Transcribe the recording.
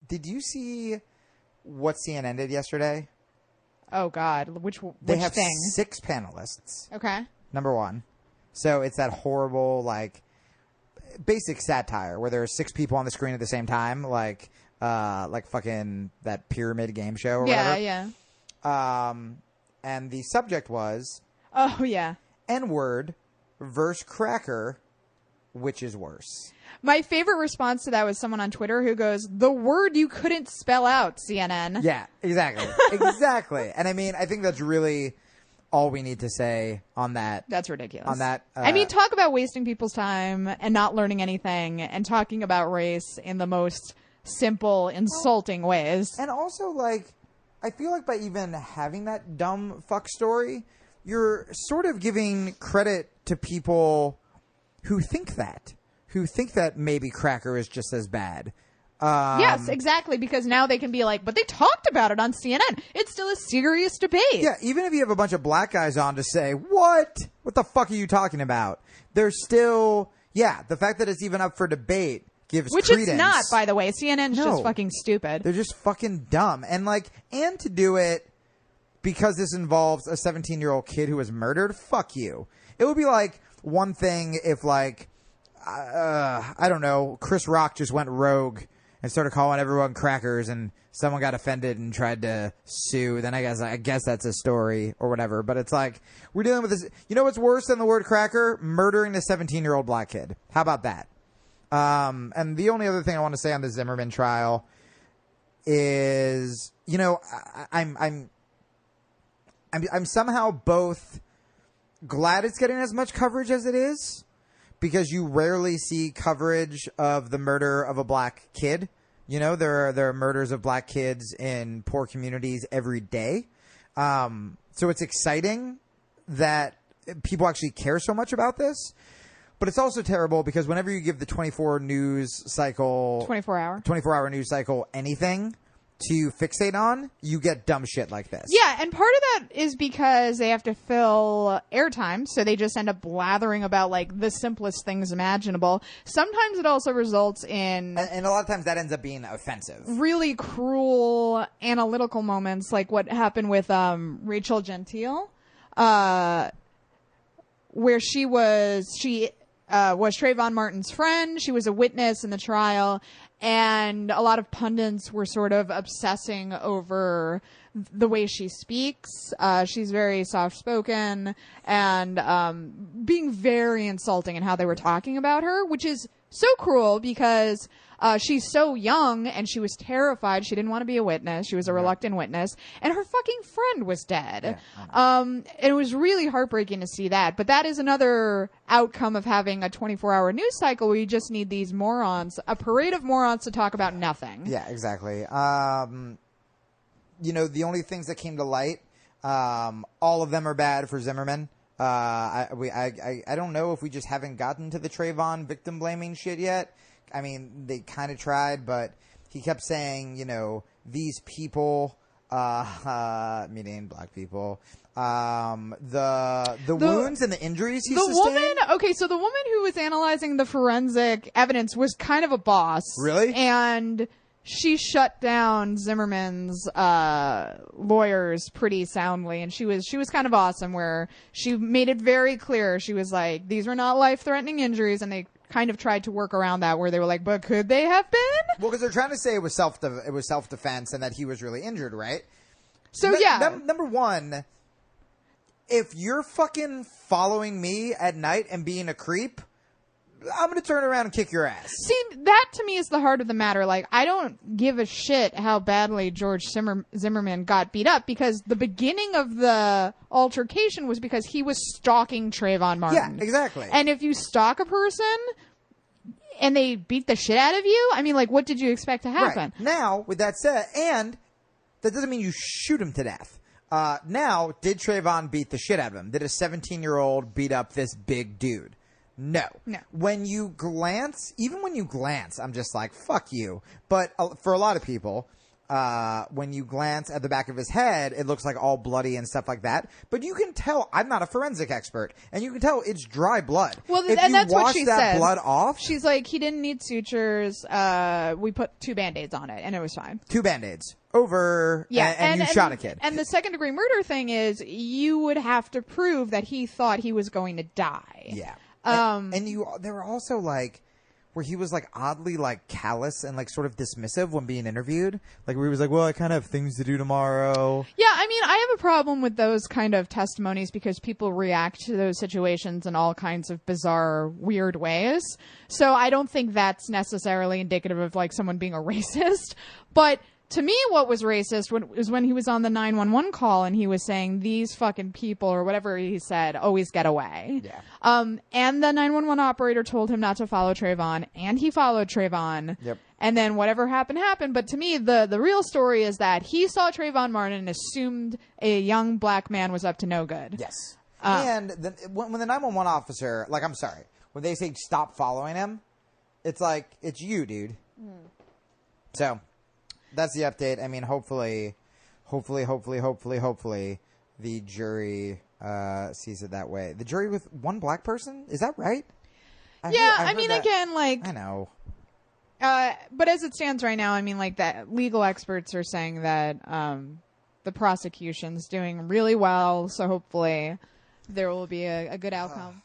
Did you see what CNN did yesterday? Oh, God. Which They have thing? 6 panelists. Okay. Number 1. So it's that horrible, like, basic satire where there are 6 people on the screen at the same time, like fucking that pyramid game show or whatever. Yeah. And the subject was Oh, yeah. N-word versus cracker, which is worse? My favorite response to that was someone on Twitter who goes, "The word you couldn't spell out, CNN." Yeah, exactly. Exactly. And I mean, I think that's really all we need to say on that. That's ridiculous. On that. I mean, talk about wasting people's time and not learning anything and talking about race in the most simple, insulting ways. And also, like, I feel like by even having that dumb fuck story, you're sort of giving credit to people who think that maybe cracker is just as bad. Yes, exactly, because now they can be like, but they talked about it on CNN. It's still a serious debate. Yeah, even if you have a bunch of black guys on to say, what the fuck are you talking about? There's still, the fact that it's even up for debate gives Which credence. it's not, by the way. CNN's just fucking stupid. They're just fucking dumb. And to do it because this involves a 17-year-old kid who was murdered, fuck you. It would be like one thing if, like, I don't know, Chris Rock just went rogue and started calling everyone crackers and someone got offended and tried to sue. Then I guess that's a story or whatever. But it's like, we're dealing with this. You know what's worse than the word cracker? Murdering a 17-year-old black kid. How about that? And the only other thing I want to say on the Zimmerman trial is, you know, I'm somehow both glad it's getting as much coverage as it is, because you rarely see coverage of the murder of a black kid. You know, there are murders of black kids in poor communities every day. So it's exciting that people actually care so much about this. But it's also terrible because whenever you give the 24-hour news cycle anything to fixate on, you get dumb shit like this. Yeah, and part of that is because they have to fill airtime, so they just end up blathering about, like, the simplest things imaginable. Sometimes it also results in... And a lot of times that ends up being offensive. Really cruel analytical moments, like what happened with Rachel Gentile, where she was Trayvon Martin's friend. She was a witness in the trial. And a lot of pundits were sort of obsessing over the way she speaks. She's very soft-spoken and being very insulting in how they were talking about her, which is so cruel because she's so young and she was terrified. She didn't want to be a witness. She was a reluctant witness. And her fucking friend was dead. Yeah, and it was really heartbreaking to see that. But that is another outcome of having a 24-hour news cycle where you just need these morons, a parade of morons to talk about nothing. Yeah, exactly. You know, the only things that came to light, all of them are bad for Zimmerman. I don't know if we just haven't gotten to the Trayvon victim blaming shit yet. I mean, they kind of tried, but he kept saying, you know, these people, meaning black people, the wounds and the injuries he sustained. So the woman who was analyzing the forensic evidence was kind of a boss. Really? And she shut down Zimmerman's lawyers pretty soundly, and she was kind of awesome, where she made it very clear. She was like, these were not life-threatening injuries, and they kind of tried to work around that, where they were like, but could they have been? Well, because they're trying to say it was self-defense and that he was really injured, right? So number one, if you're fucking following me at night and being a creep, I'm going to turn around and kick your ass. See, that to me is the heart of the matter. Like, I don't give a shit how badly George Zimmerman got beat up, because the beginning of the altercation was because he was stalking Trayvon Martin. Yeah, exactly. And if you stalk a person and they beat the shit out of you, I mean, like, what did you expect to happen? Right. Now, with that said, and that doesn't mean you shoot him to death. Now, did Trayvon beat the shit out of him? Did a 17-year-old beat up this big dude? No. When you glance, I'm just like, fuck you. But for a lot of people, when you glance at the back of his head, it looks like all bloody and stuff like that. But you can tell, I'm not a forensic expert, and you can tell it's dry blood. Well, if and you that's what wash she that said. blood off, She's like, he didn't need sutures. We put 2 Band-Aids on it, and it was fine. 2 Band-Aids over, and you shot a kid. And the second-degree murder thing is, you would have to prove that he thought he was going to die. Yeah. And there were also like, where he was like oddly like callous and like sort of dismissive when being interviewed. Like where he was like, well, I kind of have things to do tomorrow. Yeah, I mean, I have a problem with those kind of testimonies because people react to those situations in all kinds of bizarre, weird ways. So I don't think that's necessarily indicative of like someone being a racist. But to me, what was racist was when he was on the 911 call and he was saying, these fucking people, or whatever he said, always get away. Yeah. And the 911 operator told him not to follow Trayvon, and he followed Trayvon. Yep. And then whatever happened, happened. But to me, the real story is that he saw Trayvon Martin and assumed a young black man was up to no good. Yes. And when the 911 officer, like, I'm sorry, when they say stop following him, it's like, it's you, dude. So that's the update. I mean, hopefully, the jury sees it that way. The jury with one black person? Is that right? I mean, again, like, I know. but as it stands right now, I mean, like, that legal experts are saying that the prosecution's doing really well, so hopefully there will be a good outcome.